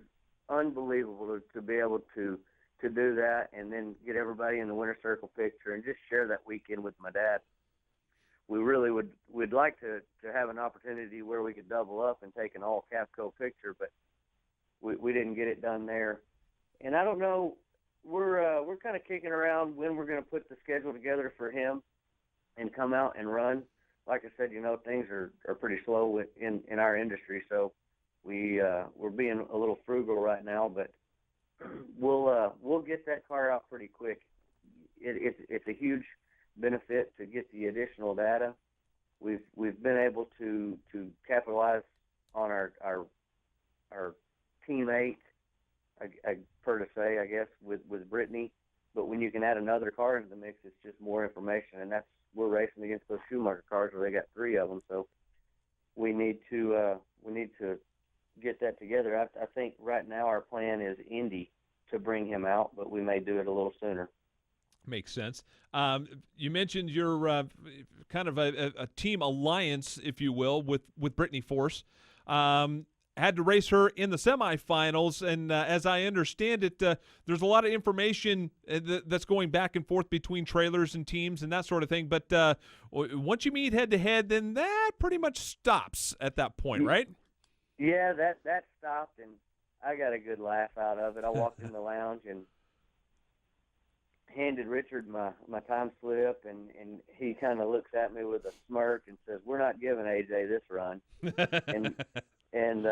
unbelievable to be able to do that and then get everybody in the winner's circle picture and just share that weekend with my dad. We really would like to have an opportunity where we could double up and take an all Capco picture, but we didn't get it done there. And I don't know, we're kind of kicking around when we're going to put the schedule together for him and come out and run. Like I said, things are pretty slow in our industry, so we're being a little frugal right now, but we'll get that car out pretty quick. It's a huge benefit to get the additional data. We've been able to capitalize on our teammate, per to say, I guess, with Brittany. But when you can add another car into the mix, it's just more information, and we're racing against those Schumacher cars where they got 3 of them. So we need to get that together. I think right now our plan is Indy to bring him out, but we may do it a little sooner. Makes sense. You mentioned your kind of a team alliance, if you will, with Brittany Force. Had to race her in the semifinals, and as I understand it, there's a lot of information that's going back and forth between trailers and teams and that sort of thing. But once you meet head-to-head, then that pretty much stops at that point, right? Yeah, that stopped, and I got a good laugh out of it. I walked in the lounge and handed Richard my time slip, and he kind of looks at me with a smirk and says, "We're not giving AJ this run." and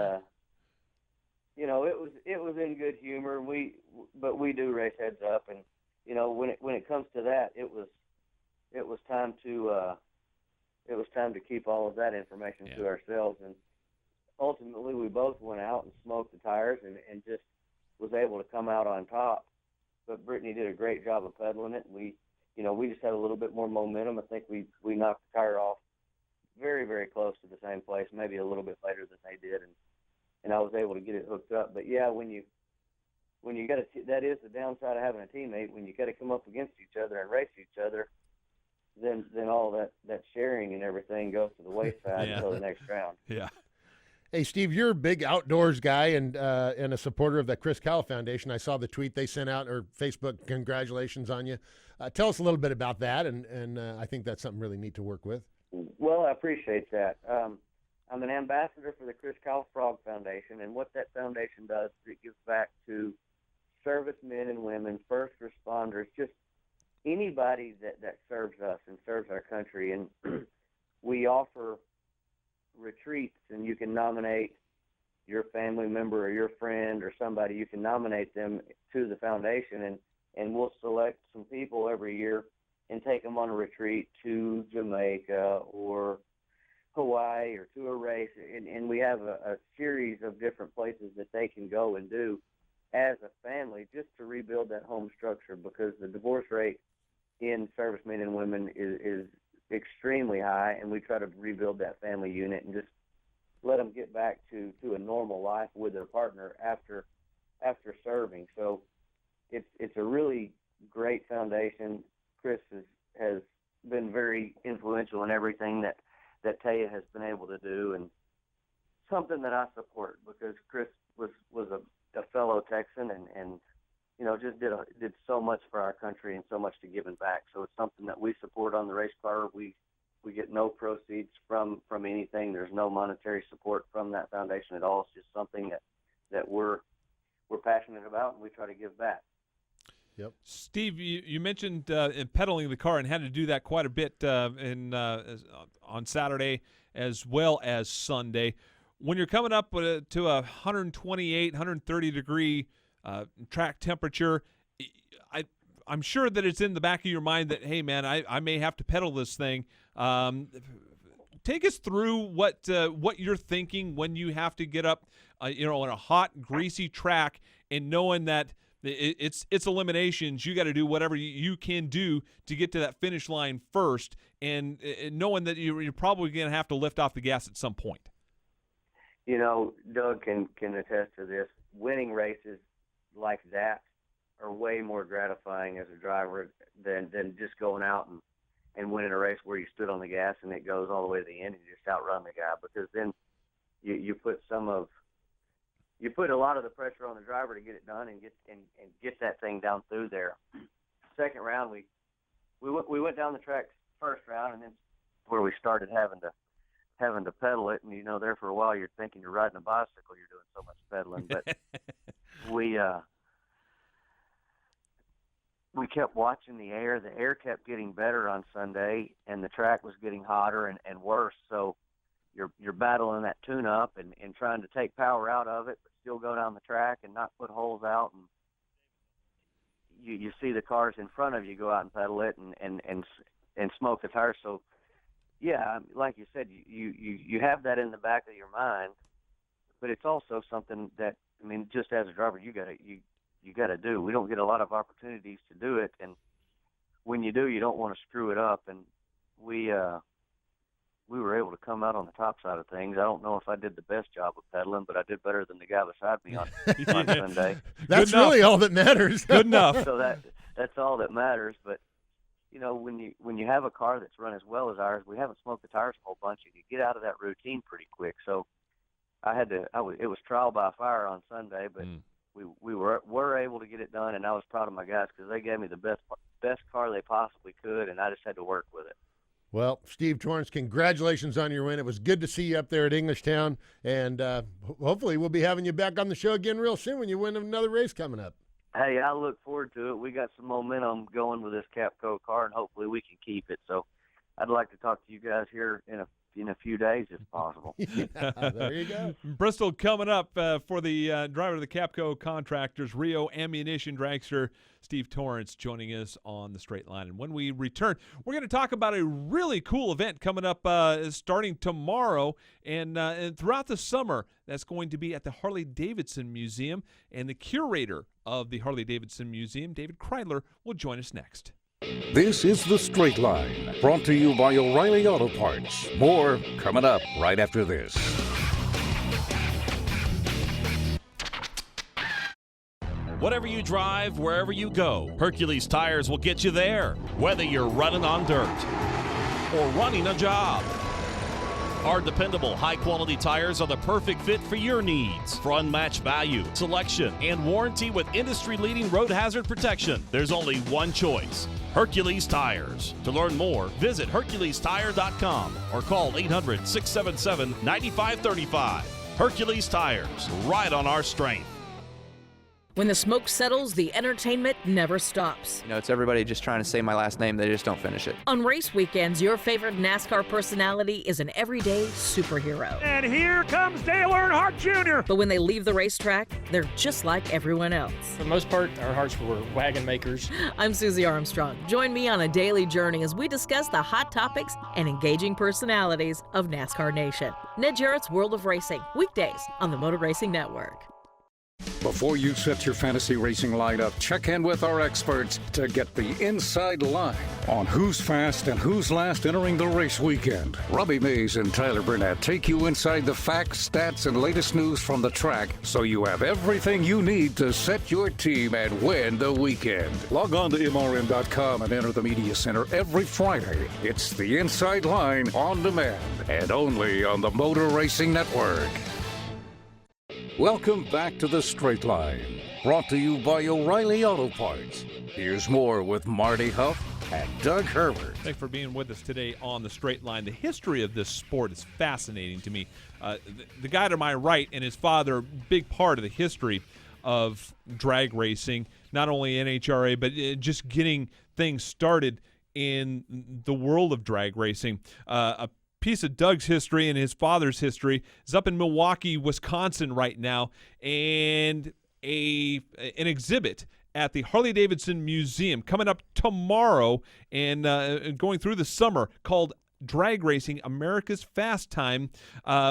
you know, it was in good humor. But we do race heads up, and you know, when it comes to that, it was time to keep all of that information to ourselves. And ultimately, we both went out and smoked the tires and just was able to come out on top. But Brittany did a great job of pedaling it. We just had a little bit more momentum. I think we knocked the tire off very, very close to the same place, maybe a little bit later than they did, and I was able to get it hooked up. But yeah, when you got that is the downside of having a teammate. When you got to come up against each other and race each other, then all that sharing and everything goes to the wayside until the next round. Yeah. Hey, Steve, you're a big outdoors guy and a supporter of the Chris Cowell Foundation. I saw the tweet they sent out, or Facebook, congratulations on you. Tell us a little bit about that, and I think that's something really neat to work with. Well, I appreciate that. I'm an ambassador for the Chris Cowell Frog Foundation, and what that foundation does is it gives back to servicemen and women, first responders, just anybody that serves us and serves our country. And we offer retreats, and you can nominate your family member or your friend or somebody. You can nominate them to the foundation, and we'll select some people every year and take them on a retreat to Jamaica or Hawaii or to a race. And we have a series of different places that they can go and do as a family just to rebuild that home structure, because the divorce rate in servicemen and women is extremely high, and we try to rebuild that family unit and just let them get back to a normal life with their partner after serving. So it's a really great foundation. Chris has been very influential in everything that Taya has been able to do, and something that I support, because Chris was a fellow Texan and you know, just did so much for our country and so much to giving back. So it's something that we support on the race car. We get no proceeds from anything. There's no monetary support from that foundation at all. It's just something that we're passionate about, and we try to give back. Yep. Steve, you mentioned pedaling the car and had to do that quite a bit on Saturday as well as Sunday. When you're coming up to a 128, 130 degree track temperature, I'm sure that it's in the back of your mind that, hey, man, I may have to pedal this thing. Take us through what you're thinking when you have to get up, on a hot, greasy track, and knowing that it's eliminations. You got to do whatever you can do to get to that finish line first, and knowing that you're probably going to have to lift off the gas at some point. You know, Doug can attest to this. Winning races like that are way more gratifying as a driver than just going out and winning a race where you stood on the gas and it goes all the way to the end and you just outrun the guy, because then you put a lot of the pressure on the driver to get it done and get that thing down through there. Second round, we went down the track first round, and then where we started having to pedal it, and there for a while you're thinking you're riding a bicycle, you're doing so much pedaling. But we kept watching the air. The air kept getting better on Sunday, and the track was getting hotter and worse. So you're battling that tune-up and trying to take power out of it, but still go down the track and not put holes out. And you see the cars in front of you go out and pedal it and smoke the tires. So, yeah, like you said, you have that in the back of your mind, but it's also something that, just as a driver, you gotta do. We don't get a lot of opportunities to do it, and when you do, you don't want to screw it up. And we were able to come out on the top side of things. I don't know if I did the best job of pedaling, but I did better than the guy beside me on Sunday. That's really all that matters. Good enough. So that's all that matters. But when you have a car that's run as well as ours, we haven't smoked the tires a whole bunch, and you get out of that routine pretty quick. So it was trial by fire on Sunday, but we were able to get it done, and I was proud of my guys because they gave me the best car they possibly could, and I just had to work with it. Well, Steve Torrence, congratulations on your win. It was good to see you up there at Englishtown, and hopefully we'll be having you back on the show again real soon when you win another race coming up. Hey, I look forward to it. We got some momentum going with this Capco car, and hopefully we can keep it. So I'd like to talk to you guys here in a few days if possible. Yeah, there you go. Bristol coming up for the driver of the Capco Contractors Rio Ammunition Dragster, Steve Torrence, joining us on the Straight Line. And when we return, we're going to talk about a really cool event coming up starting tomorrow and throughout the summer. That's going to be at the Harley-Davidson Museum. And the curator of the Harley-Davidson Museum, David Kreidler, will join us next. This is The Straight Line, brought to you by O'Reilly Auto Parts. More coming up right after this. Whatever you drive, wherever you go, Hercules Tires will get you there, whether you're running on dirt or running a job. Our dependable, high-quality tires are the perfect fit for your needs. For unmatched value, selection, and warranty with industry-leading road hazard protection, there's only one choice: Hercules Tires. To learn more, visit HerculesTire.com or call 800-677-9535. Hercules Tires, ride on our strength. When the smoke settles, the entertainment never stops. You know, it's everybody just trying to say my last name. They just don't finish it. On race weekends, your favorite NASCAR personality is an everyday superhero. And here comes Dale Earnhardt Jr. But when they leave the racetrack, they're just like everyone else. For the most part, our hearts were wagon makers. I'm Susie Armstrong. Join me on a daily journey as we discuss the hot topics and engaging personalities of NASCAR Nation. Ned Jarrett's World of Racing, weekdays on the Motor Racing Network. Before you set your fantasy racing lineup, check in with our experts to get the inside line on who's fast and who's last entering the race weekend. Robbie Mays and Tyler Burnett take you inside the facts, stats, and latest news from the track so you have everything you need to set your team and win the weekend. Log on to MRN.com and enter the Media Center every Friday. It's the inside line on demand and only on the Motor Racing Network. Welcome back to The Straight Line, brought to you by O'Reilly Auto Parts. Here's more with Marty Huff and Doug Herbert. Thanks for being with us today on The Straight Line. The history of this sport is fascinating to me. The guy to my right and his father, big part of the history of drag racing, not only NHRA, but just getting things started in the world of drag racing. A piece of Doug's history and his father's history is up in Milwaukee, Wisconsin right now, and an exhibit at the Harley-Davidson Museum coming up tomorrow and going through the summer called Drag Racing America's Fast Time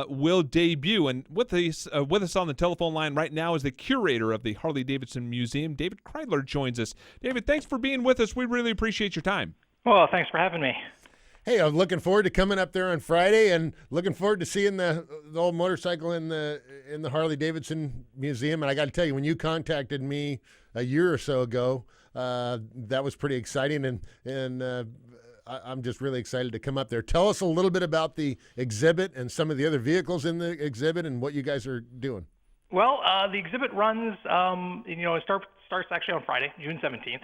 will debut. And with us on the telephone line right now is the curator of the Harley-Davidson Museum, David Kreidler, joins us. David, thanks for being with us. We really appreciate your time. Well, thanks for having me. Hey, I'm looking forward to coming up there on Friday and looking forward to seeing the old motorcycle in the Harley-Davidson Museum. And I got to tell you, when you contacted me a year or so ago, that was pretty exciting. And I'm just really excited to come up there. Tell us a little bit about the exhibit and some of the other vehicles in the exhibit and what you guys are doing. Well, the exhibit runs, it starts actually on Friday, June 17th,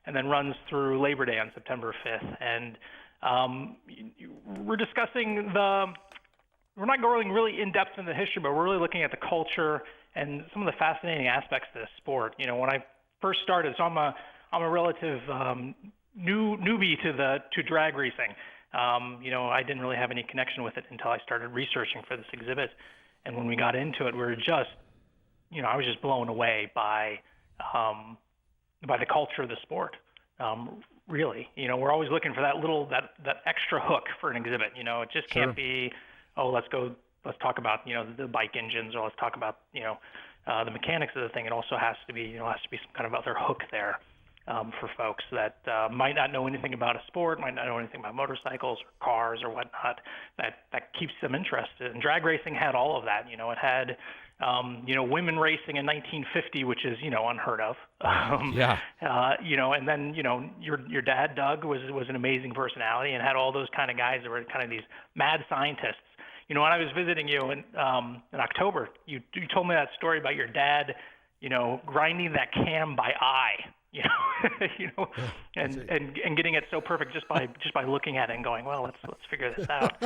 and then runs through Labor Day on September 5th. And we're discussing we're not going really in depth in the history, but we're really looking at the culture and some of the fascinating aspects of this sport. You know, when I first started, so I'm a relative newbie to drag racing. I didn't really have any connection with it until I started researching for this exhibit. And when we got into it, we were just, I was just blown away by the culture of the sport. Really, we're always looking for that extra hook for an exhibit. It just can't be, let's talk about, the bike engines, or let's talk about, the mechanics of the thing. It also has to be some kind of other hook there for folks that might not know anything about a sport, might not know anything about motorcycles or cars or whatnot, that keeps them interested. And drag racing had all of that. It had women racing in 1950, which is, unheard of. And then, your dad, Doug, was an amazing personality and had all those kind of guys that were kind of these mad scientists. When I was visiting you in October, you told me that story about your dad, grinding that cam by eye, and getting it so perfect just by looking at it and going, well, let's figure this out.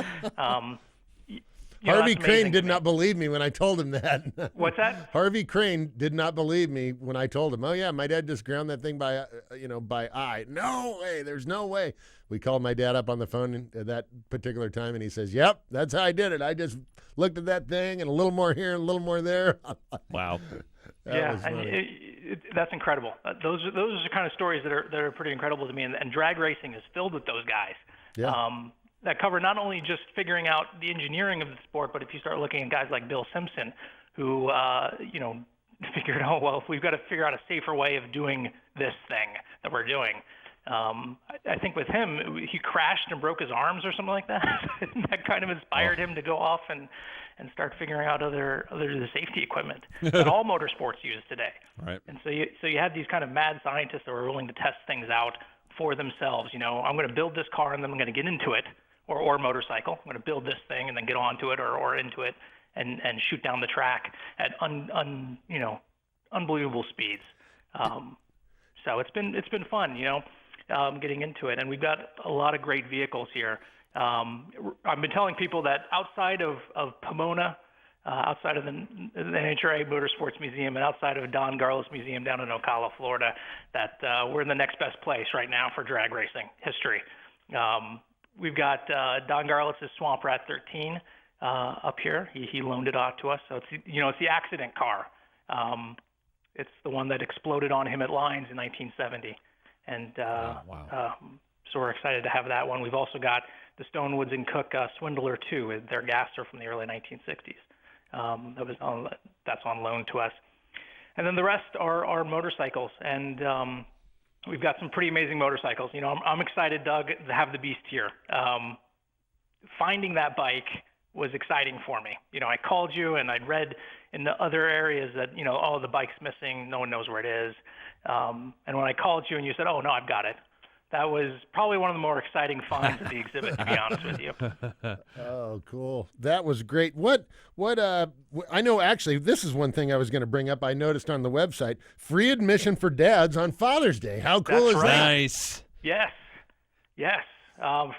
Harvey Crane did not believe me when I told him that. What's that? Harvey Crane did not believe me when I told him, oh, yeah, my dad just ground that thing by eye. No way. There's no way. We called my dad up on the phone at that particular time, and he says, yep, that's how I did it. I just looked at that thing and a little more here and a little more there. Wow. That's incredible. Those are the kind of stories that are pretty incredible to me, and drag racing is filled with those guys. Yeah. That cover not only just figuring out the engineering of the sport, but if you start looking at guys like Bill Simpson, who figured, oh well, we've got to figure out a safer way of doing this thing that we're doing. I think with him, he crashed and broke his arms or something like that. That kind of inspired him to go off and start figuring out other the safety equipment that all motorsports use today. Right. And so you had these kind of mad scientists that were willing to test things out for themselves. I'm going to build this car and then I'm going to get into it, or motorcycle. I'm going to build this thing and then get onto it or into it and shoot down the track at unbelievable speeds. So it's been fun, getting into it, and we've got a lot of great vehicles here. I've been telling people that outside of Pomona, outside of the NHRA Motorsports Museum, and outside of Don Garlis Museum down in Ocala, Florida, that we're in the next best place right now for drag racing history. We've got Don Garlis' Swamp Rat 13 up here. He loaned it out to us, so it's the accident car. It's the one that exploded on him at Lines in 1970. And so we're excited to have that one. We've also got the Stonewoods and Cook Swindler 2. Their gasser from the early 1960s. That's on loan to us. And then the rest are motorcycles. And we've got some pretty amazing motorcycles. I'm excited, Doug, to have the Beast here. Finding that bike was exciting for me. I called you and I'd read in the other areas that, the bike's missing, no one knows where it is. And when I called you and you said, oh, no, I've got it, that was probably one of the more exciting finds of the exhibit, to be honest with you. Oh, cool. That was great. I know, actually, this is one thing I was going to bring up. I noticed on the website, free admission for dads on Father's Day. How cool is that? Nice. Yes.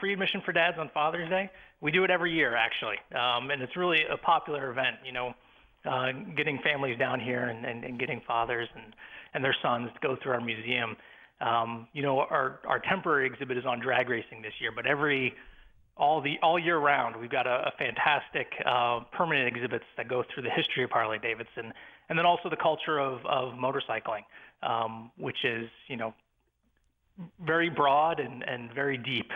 Free admission for dads on Father's Day. We do it every year, actually. And it's really a popular event, getting families down here and getting fathers and their sons to go through our museum. Our temporary exhibit is on drag racing this year, but all year round, we've got a fantastic permanent exhibits that go through the history of Harley-Davidson, and then also the culture of motorcycling, which is, very broad and very deep,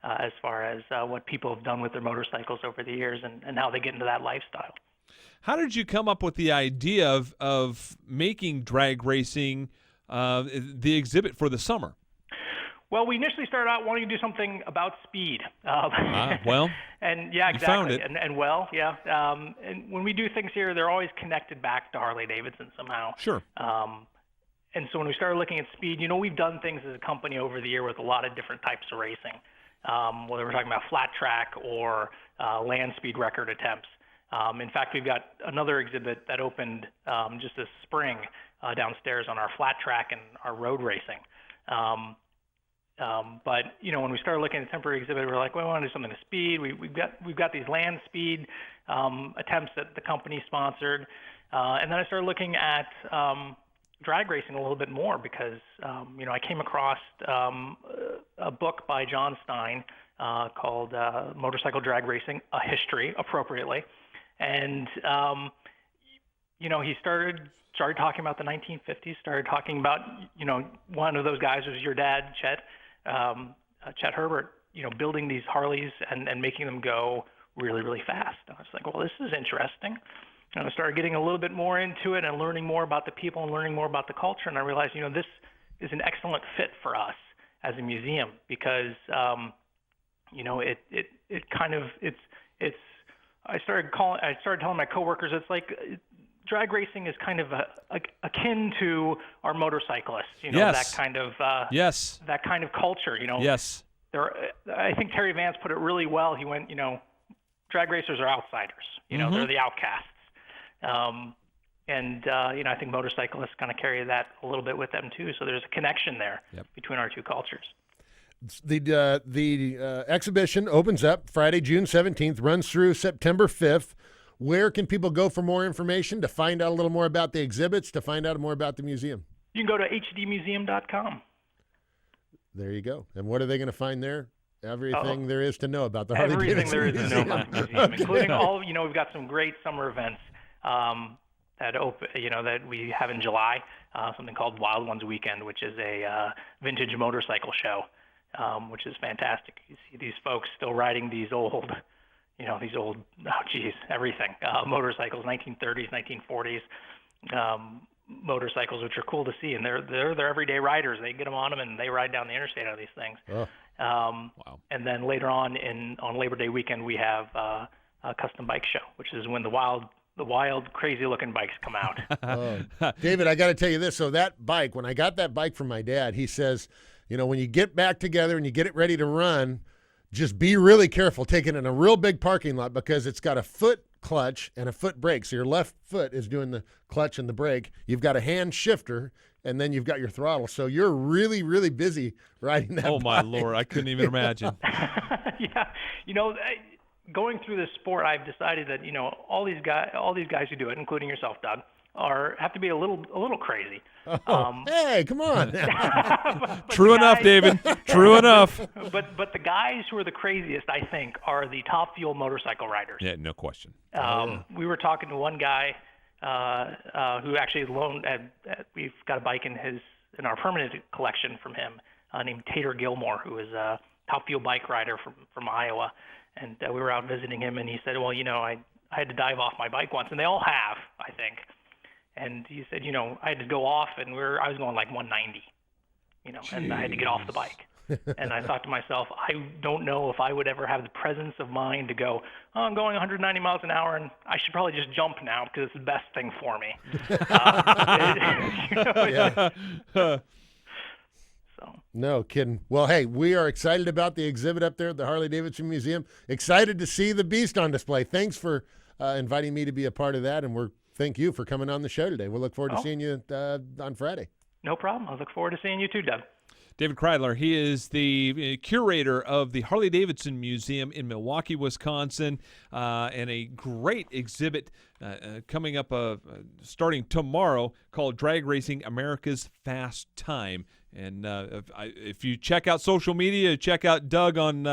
as far as what people have done with their motorcycles over the years and how they get into that lifestyle. How did you come up with the idea of making drag racing the exhibit for the summer? Well, we initially started out wanting to do something about speed. Well, and yeah, exactly. You found it. And when we do things here, they're always connected back to Harley-Davidson somehow. Sure. And so when we started looking at speed, we've done things as a company over the year with a lot of different types of racing, whether we're talking about flat track or land speed record attempts. In fact, we've got another exhibit that opened just this spring downstairs on our flat track and our road racing. But when we started looking at the temporary exhibit, we're like, well, we want to do something with speed. We've got these land speed attempts that the company sponsored, and then I started looking at drag racing a little bit more because I came across a book by John Stein called Motorcycle Drag Racing: A History, appropriately, and he started talking about the 1950s, started talking about, one of those guys was your dad, Chet Herbert, building these Harleys and making them go really, really fast. And I was like, well, this is interesting. And I started getting a little bit more into it and learning more about the people and learning more about the culture. And I realized, this is an excellent fit for us as a museum because, I started telling my coworkers, it's like drag racing is kind of akin to our motorcyclists, yes. that kind of yes. that kind of culture, Yes. I think Terry Vance put it really well. He went, drag racers are outsiders, Mm-hmm. they're the outcasts. And I think motorcyclists kind of carry that a little bit with them too. So there's a connection there between our two cultures. The exhibition opens up Friday, June 17th, runs through September 5th. Where can people go for more information, to find out a little more about the exhibits, to find out more about the museum? You can go to hdmuseum.com. There you go. And what are they going to find there? Everything there is to know about the Harley-Davidson Everything there is to know about the museum, Okay. including all. We've got some great summer events that we have in July. Something called Wild Ones Weekend, which is a vintage motorcycle show, which is fantastic. You see these folks still riding these old, everything. Motorcycles, 1930s, 1940s. Motorcycles, which are cool to see, and they're everyday riders. They get them on them and they ride down the interstate on these things. Oh. Wow. And then later on on Labor Day weekend, we have a custom bike show, which is when the wild, crazy-looking bikes come out. David, I got to tell you this. So that bike, when I got that bike from my dad, he says, when you get back together and you get it ready to run, just be really careful. Take it in a real big parking lot, because it's got a foot clutch and a foot brake. So your left foot is doing the clutch and the brake. You've got a hand shifter, and then you've got your throttle. So you're really, really busy riding that bike. My Lord, I couldn't even imagine. Yeah. Going through this sport, I've decided that, all these guys who do it, including yourself, Doug, have to be a little crazy. Hey, come on. True enough, David. True enough. But the guys who are the craziest, I think, are the top fuel motorcycle riders. Yeah, no question. We were talking to one guy who actually loaned. We've got a bike in our permanent collection from him, named Tater Gilmore, who is a top fuel bike rider from Iowa. And we were out visiting him, and he said, well, I had to dive off my bike once, and they all have, I think. And he said, I had to go off, and I was going like 190, and I had to get off the bike. And I thought to myself, I don't know if I would ever have the presence of mind to go, I'm going 190 miles an hour, and I should probably just jump now because it's the best thing for me. No kidding. Well, hey, we are excited about the exhibit up there at the Harley-Davidson Museum. Excited to see the Beast on display. Thanks for inviting me to be a part of that, and thank you for coming on the show today. We'll look forward to seeing you on Friday. No problem. I look forward to seeing you too, Doug. David Kreidler, he is the curator of the Harley-Davidson Museum in Milwaukee, Wisconsin, and a great exhibit coming up starting tomorrow called Drag Racing America's Fast Time. And if you check out social media, check out Doug on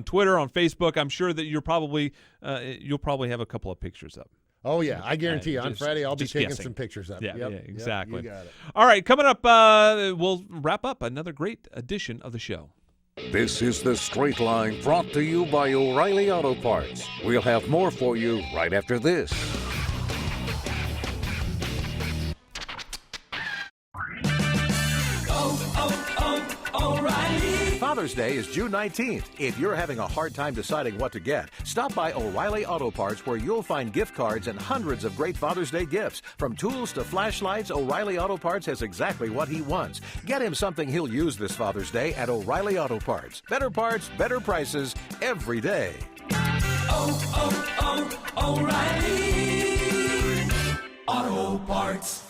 Twitter, on Facebook, I'm sure that you'll probably have a couple of pictures up. Oh, yeah. I guarantee you. On Friday, I'll be taking some pictures up. Yeah, exactly. Yep, you got it. All right, coming up, we'll wrap up another great edition of the show. This is The Straight Line, brought to you by O'Reilly Auto Parts. We'll have more for you right after this. O'Reilly. Father's Day is June 19th. If you're having a hard time deciding what to get, stop by O'Reilly Auto Parts, where you'll find gift cards and hundreds of great Father's Day gifts. From tools to flashlights, O'Reilly Auto Parts has exactly what he wants. Get him something he'll use this Father's Day at O'Reilly Auto Parts. Better parts, better prices, every day. O'Reilly Auto Parts.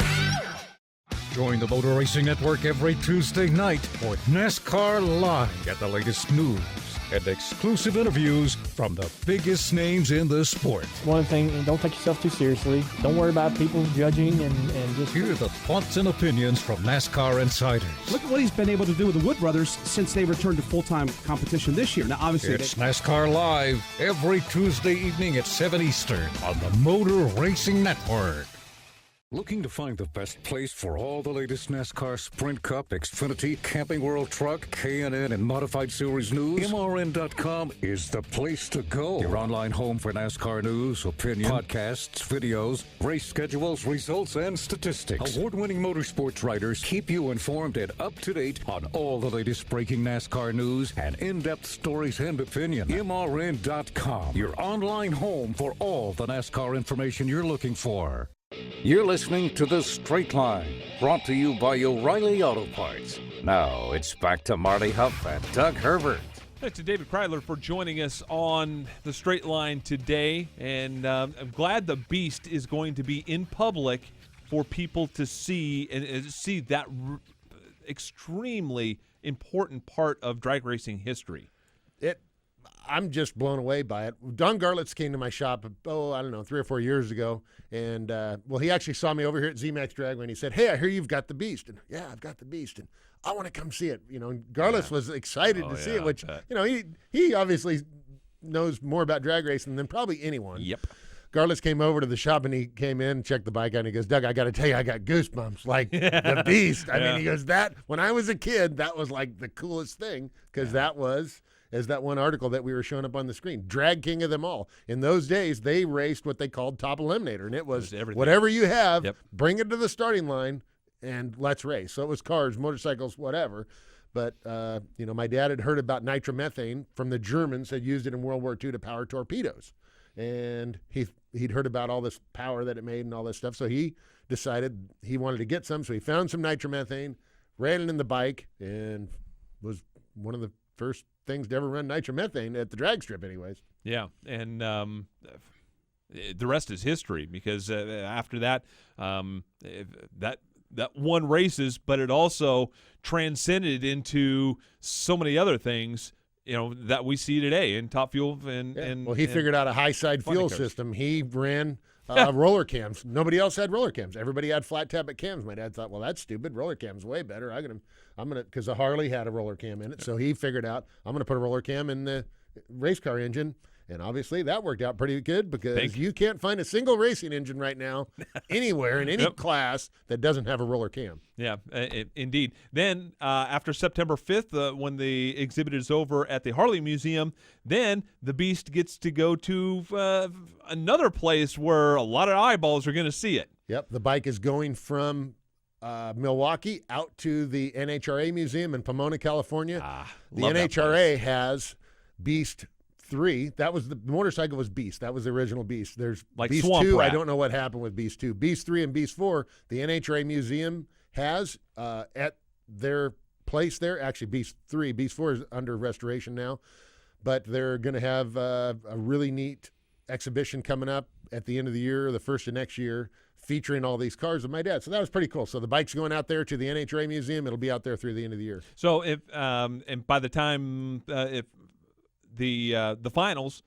Join the Motor Racing Network every Tuesday night for NASCAR Live. Get the latest news and exclusive interviews from the biggest names in the sport. One thing, don't take yourself too seriously. Don't worry about people judging and just... Hear the thoughts and opinions from NASCAR insiders. Look at what he's been able to do with the Wood Brothers since they returned to full-time competition this year. Now, obviously... It's NASCAR Live every Tuesday evening at 7 Eastern on the Motor Racing Network. Looking to find the best place for all the latest NASCAR Sprint Cup, Xfinity, Camping World Truck, K&N, and Modified Series news? MRN.com is the place to go. Your online home for NASCAR news, opinion, podcasts, videos, race schedules, results, and statistics. Award-winning motorsports writers keep you informed and up to date on all the latest breaking NASCAR news and in-depth stories and opinion. MRN.com, your online home for all the NASCAR information you're looking for. You're listening to The Straight Line, brought to you by O'Reilly Auto Parts. Now it's back to Marty Huff and Doug Herbert. Thanks to David Kreidler for joining us on The Straight Line today. And I'm glad the Beast is going to be in public for people to see and see that extremely important part of drag racing history. I'm just blown away by it. Don Garlitz came to my shop, I don't know, 3 or 4 years ago, and he actually saw me over here at ZMAX Dragway, and he said, "Hey, I hear you've got the Beast." And yeah, I've got the Beast, and I want to come see it. And Garlitz was excited to see it, which he obviously knows more about drag racing than probably anyone. Yep. Garlitz came over to the shop, and he came in, checked the bike out, and he goes, "Doug, I got to tell you, I got goosebumps, like the Beast." I mean, he goes, "That when I was a kid, that was like the coolest thing, because that was." As that one article that we were showing up on the screen, drag king of them all. In those days, they raced what they called top eliminator, and it was whatever you have, bring it to the starting line, and let's race. So it was cars, motorcycles, whatever. But, my dad had heard about nitromethane from the Germans, had used it in World War II to power torpedoes. And he'd heard about all this power that it made and all this stuff, so he decided he wanted to get some. So he found some nitromethane, ran it in the bike, and was one of the first things to ever run nitromethane at the drag strip anyways. Yeah, and the rest is history, because after that, that won races, but it also transcended into so many other things, that we see today in Top Fuel. Well, he figured out a high-side fuel system. He ran roller cams. Nobody else had roller cams. Everybody had flat tappet cams. My dad thought, well, that's stupid. Roller cam's way better. I'm gonna because the Harley had a roller cam in it. So he figured out, I'm gonna put a roller cam in the race car engine. And obviously that worked out pretty good, because you can't find a single racing engine right now anywhere in any class that doesn't have a roller cam. Yeah, indeed. Then after September 5th, when the exhibit is over at the Harley Museum, then the Beast gets to go to another place where a lot of eyeballs are going to see it. Yep, the bike is going from Milwaukee out to the NHRA Museum in Pomona, California. The NHRA has Beast 3. That was the motorcycle was Beast. That was the original Beast. There's like Beast Swamp 2. Rat. I don't know what happened with Beast 2. Beast 3 and Beast 4, the NHRA Museum has at their place there. Actually, Beast 3. Beast 4 is under restoration now. But they're going to have a really neat exhibition coming up at the end of the year, the first of next year, featuring all these cars of my dad. So that was pretty cool. So the bike's going out there to the NHRA Museum. It'll be out there through the end of the year. So if and by the time if the finals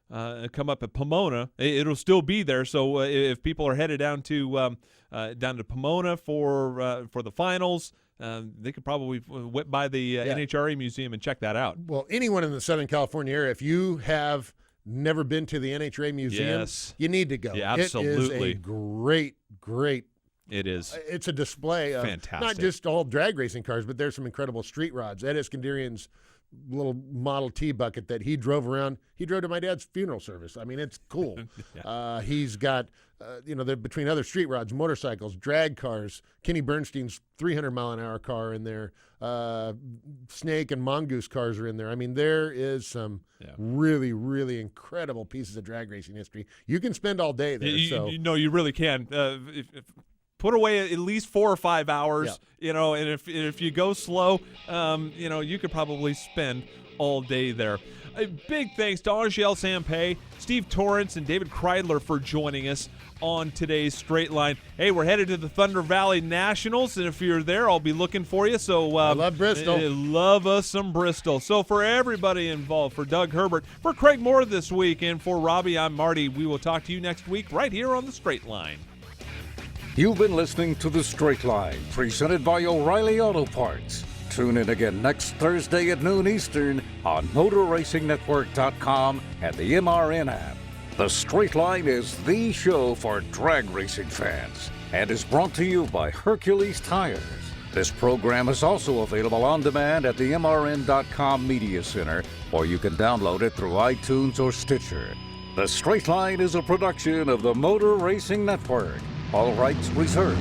come up at Pomona, it'll still be there. So if people are headed down to Pomona for the finals, they could probably whip by the NHRA Museum and check that out. Well, anyone in the Southern California area, if you have never been to the NHRA Museum, you need to go. Yeah, absolutely. It is a great. It is. It's a display of not just all drag racing cars, but there's some incredible street rods. Ed Iskandarian's little Model T bucket that he drove around. He drove to my dad's funeral service. I mean, it's cool. He's got, they're between other street rods, motorcycles, drag cars, Kenny Bernstein's 300-mile-an-hour car in there. Snake and Mongoose cars are in there. I mean, there is some really, really incredible pieces of drag racing history. You can spend all day there. You really can. Put away at least 4 or 5 hours, and if you go slow, you could probably spend all day there. A big thanks to Angelle, Sampey, Steve Torrence, and David Kreidler for joining us on today's Straight Line. Hey, we're headed to the Thunder Valley Nationals, and if you're there, I'll be looking for you. So I love Bristol. Love us some Bristol. So for everybody involved, for Doug Herbert, for Craig Moore this week, and for Robbie, I'm Marty. We will talk to you next week right here on the Straight Line. You've been listening to The Straight Line, presented by O'Reilly Auto Parts. Tune in again next Thursday at noon Eastern on MotorRacingNetwork.com and the MRN app. The Straight Line is the show for drag racing fans and is brought to you by Hercules Tires. This program is also available on demand at the MRN.com Media Center, or you can download it through iTunes or Stitcher. The Straight Line is a production of the Motor Racing Network. All rights reserved.